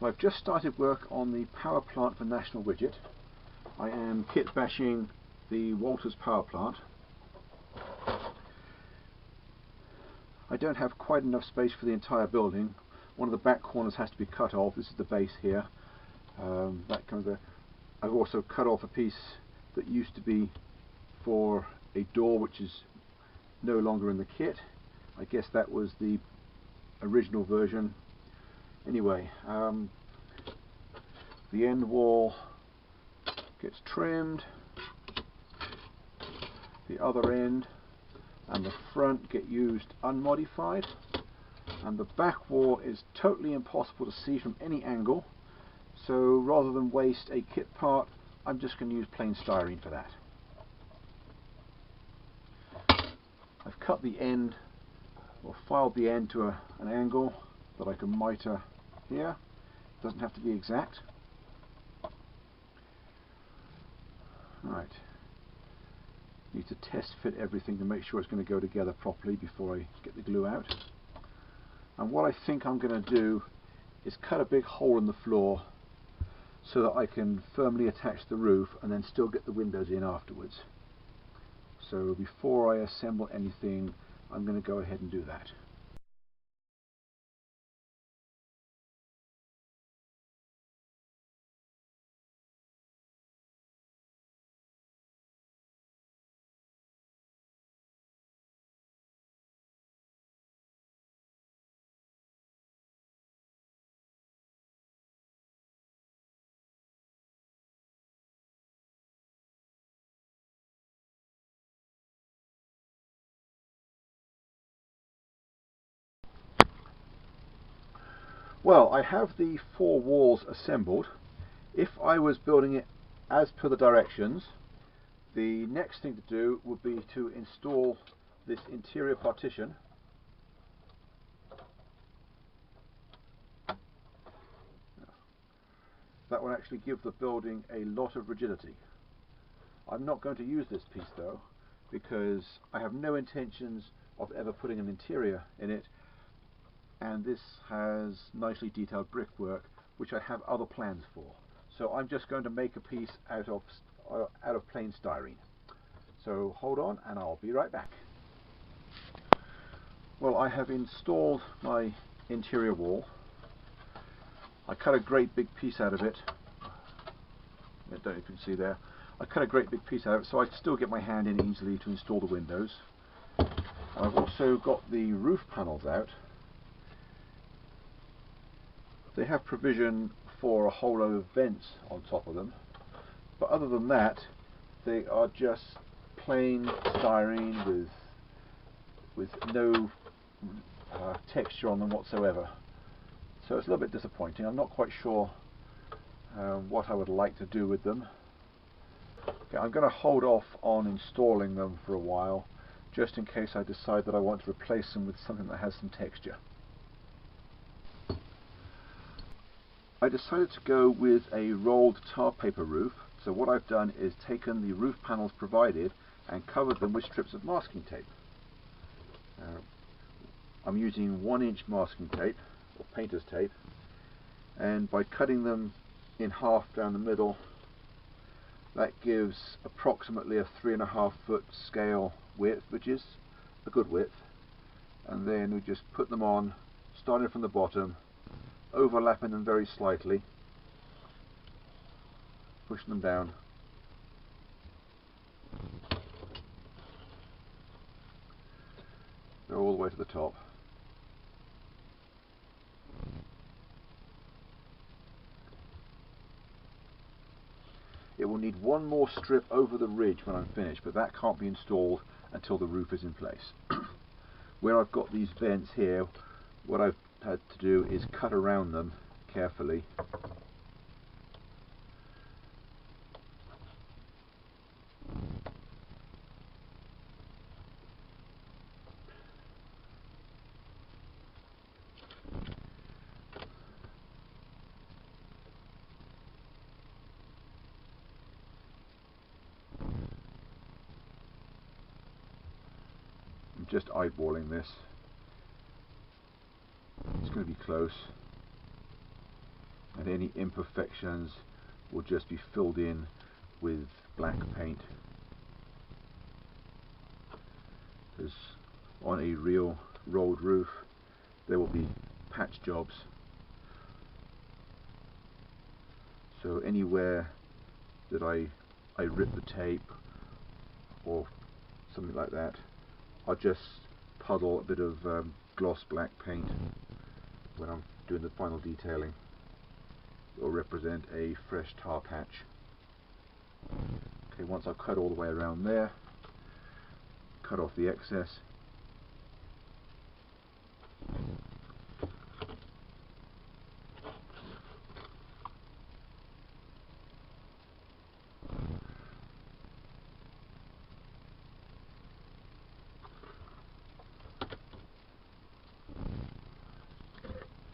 I've just started work on the power plant for National Widget. I am kit bashing the Walters power plant. I don't have quite enough space for the entire building. One of the back corners has to be cut off. This is the base here. That comes there. I've also cut off a piece that used to be for a door, which is no longer in the kit. I guess that was the original version. Anyway, the end wall gets trimmed, the other end and the front get used unmodified, and the back wall is totally impossible to see from any angle, so rather than waste a kit part, I'm just going to use plain styrene for that. I've cut the end, or filed the end to an angle that I can miter here. It doesn't have to be exact. Right. Need to test fit everything to make sure it's going to go together properly before I get the glue out. And what I think I'm going to do is cut a big hole in the floor so that I can firmly attach the roof and then still get the windows in afterwards. So before I assemble anything, I'm going to go ahead and do that. Well, I have the 4 walls assembled. If I was building it as per the directions, the next thing to do would be to install this interior partition. That will actually give the building a lot of rigidity. I'm not going to use this piece though, because I have no intentions of ever putting an interior in it, and this has nicely detailed brickwork which I have other plans for. So I'm just going to make a piece out of plain styrene. So hold on and I'll be right back. Well, I have installed my interior wall. I cut a great big piece out of it. I don't know if you can see there. I cut a great big piece out of it so I still get my hand in easily to install the windows. I've also got the roof panels out. They have provision for a whole load of vents on top of them, but other than that they are just plain styrene with no texture on them whatsoever. So it's a little bit disappointing. I'm not quite sure what I would like to do with them. Okay, I'm going to hold off on installing them for a while, just in case I decide that I want to replace them with something that has some texture. I decided to go with a rolled tar paper roof, so what I've done is taken the roof panels provided and covered them with strips of masking tape. I'm using 1-inch masking tape, or painter's tape, and by cutting them in half down the middle, that gives approximately a 3.5 foot scale width, which is a good width. And then we just put them on, starting from the bottom, overlapping them very slightly, pushing them down. Go all the way to the top. It will need one more strip over the ridge when I'm finished, but that can't be installed until the roof is in place. Where I've got these vents here, what I've had to do is cut around them carefully. I'm just eyeballing this. It's going to be close. and any imperfections will just be filled in with black paint. Because on a real rolled roof there will be patch jobs, so anywhere that I rip the tape or something like that, I'll just puddle a bit of gloss black paint when I'm doing the final detailing. It will represent a fresh tar patch. Okay, once I've cut all the way around there, cut off the excess.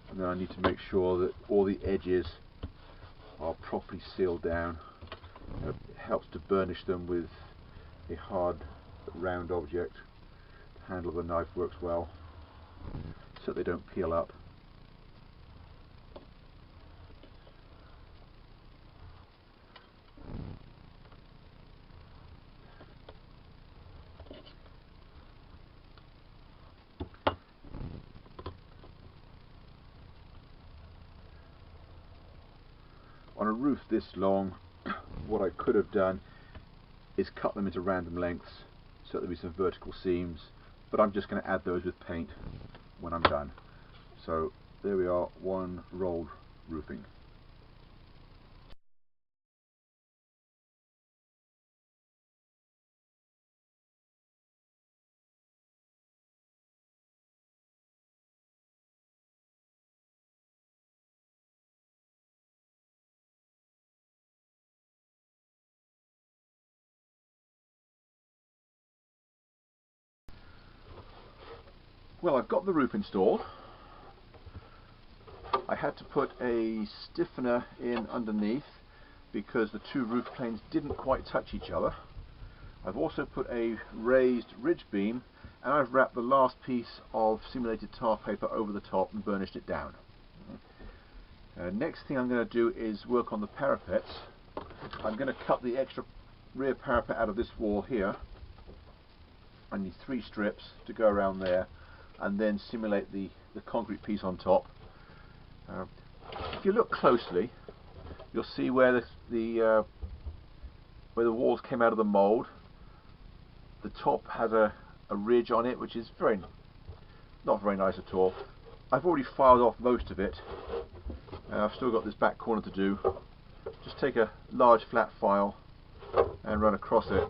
And then I need to make sure that all the edges are properly sealed down. It helps to burnish them with a hard round object. The handle of the knife works well so they don't peel up. On a roof this long, what I could have done is cut them into random lengths so there'll be some vertical seams, but I'm just going to add those with paint when I'm done. So there we are, one rolled roofing. Well, I've got the roof installed. I had to put a stiffener in underneath because the two roof planes didn't quite touch each other. I've also put a raised ridge beam, and I've wrapped the last piece of simulated tar paper over the top and burnished it down. Next thing I'm going to do is work on the parapets. I'm going to cut the extra rear parapet out of this wall here. I need 3 strips to go around there, and then simulate the concrete piece on top. If you look closely, you'll see where the walls came out of the mould. The top has a ridge on it, which is not very nice at all. I've already filed off most of it. I've still got this back corner to do. Just take a large flat file and run across it.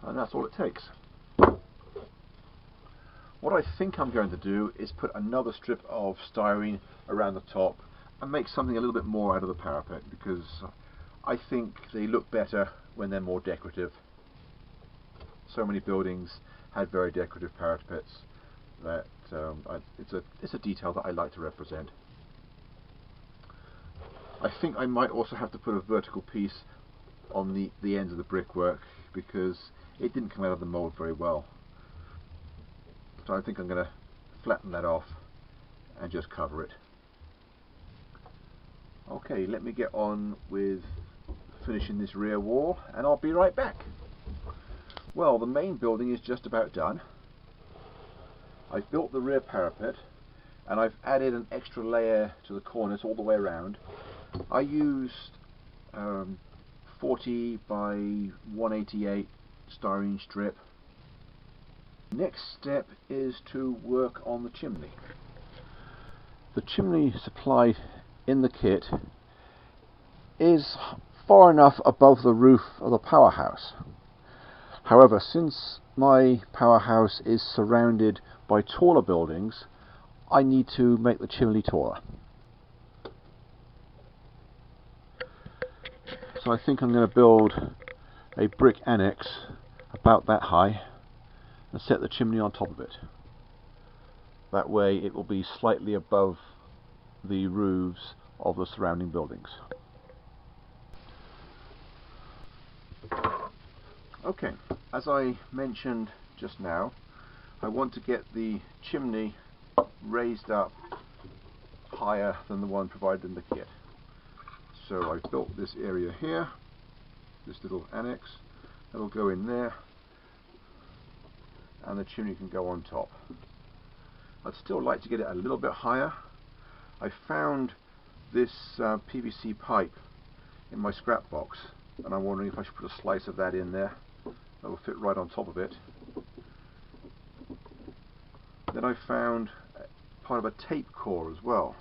And that's all it takes. What I think I'm going to do is put another strip of styrene around the top and make something a little bit more out of the parapet, because I think they look better when they're more decorative. So many buildings had very decorative parapets that it's a detail that I like to represent. I think I might also have to put a vertical piece on the ends of the brickwork, because it didn't come out of the mould very well. So I think I'm going to flatten that off and just cover it. Okay, let me get on with finishing this rear wall and I'll be right back. Well, the main building is just about done. I've built the rear parapet and I've added an extra layer to the corners all the way around. I used 40 by 188 styrene strip. Next step is to work on the chimney. The chimney supplied in the kit is far enough above the roof of the powerhouse. However, since my powerhouse is surrounded by taller buildings, I need to make the chimney taller. So I think I'm going to build a brick annex about that high and set the chimney on top of it. That way it will be slightly above the roofs of the surrounding buildings. Okay, as I mentioned just now, I want to get the chimney raised up higher than the one provided in the kit. So I've built this area here, this little annex, that'll go in there, and the chimney can go on top. I'd still like to get it a little bit higher. I found this PVC pipe in my scrap box, and I'm wondering if I should put a slice of that in there. That will fit right on top of it. Then I found part of a tape core as well.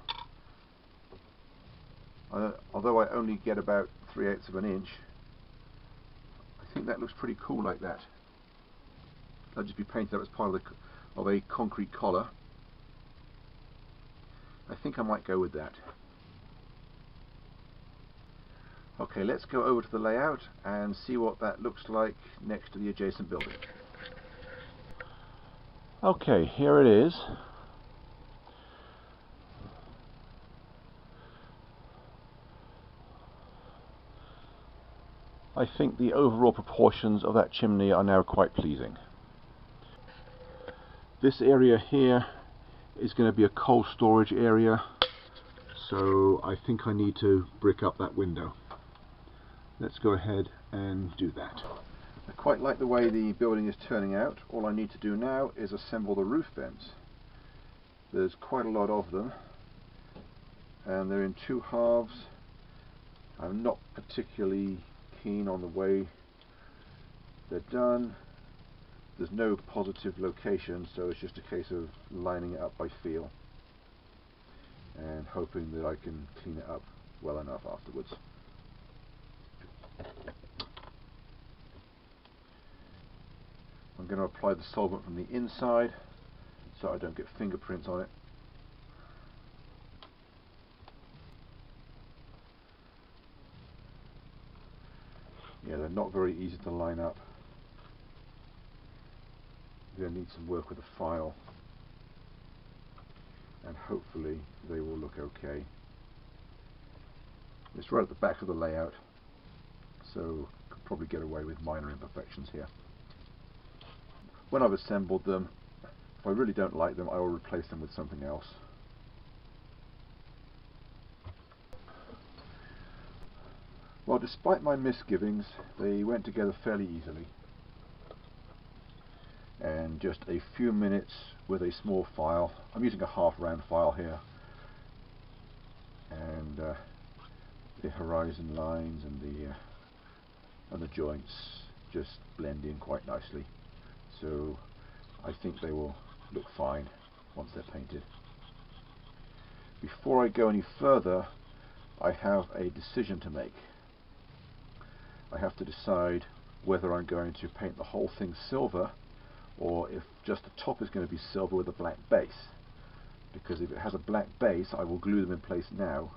Although I only get about 3/8 of an inch, I think that looks pretty cool like that. That'll just be painted up as part of a concrete collar. I think I might go with that. Okay, let's go over to the layout and see what that looks like next to the adjacent building. Okay, here it is. I think the overall proportions of that chimney are now quite pleasing. This area here is going to be a coal storage area, so I think I need to brick up that window. Let's go ahead and do that. I quite like the way the building is turning out. All I need to do now is assemble the roof vents. There's quite a lot of them, and they're in two halves. I'm not particularly keen on the way they're done. There's no positive location, so it's just a case of lining it up by feel and hoping that I can clean it up well enough afterwards. I'm going to apply the solvent from the inside so I don't get fingerprints on it. Yeah, they're not very easy to line up. I'm going to need some work with a file, and hopefully they will look okay. It's right at the back of the layout, so I could probably get away with minor imperfections here. When I've assembled them, if I really don't like them, I will replace them with something else. Well, despite my misgivings, they went together fairly easily. And just a few minutes with a small file. I'm using a half round file here. And the horizon lines and the joints just blend in quite nicely. So I think they will look fine once they're painted. Before I go any further, I have a decision to make. I have to decide whether I'm going to paint the whole thing silver, or if just the top is going to be silver with a black base. Because if it has a black base, I will glue them in place now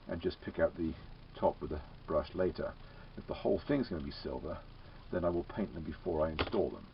and just pick out the top with a brush later. If the whole thing's going to be silver, then I will paint them before I install them.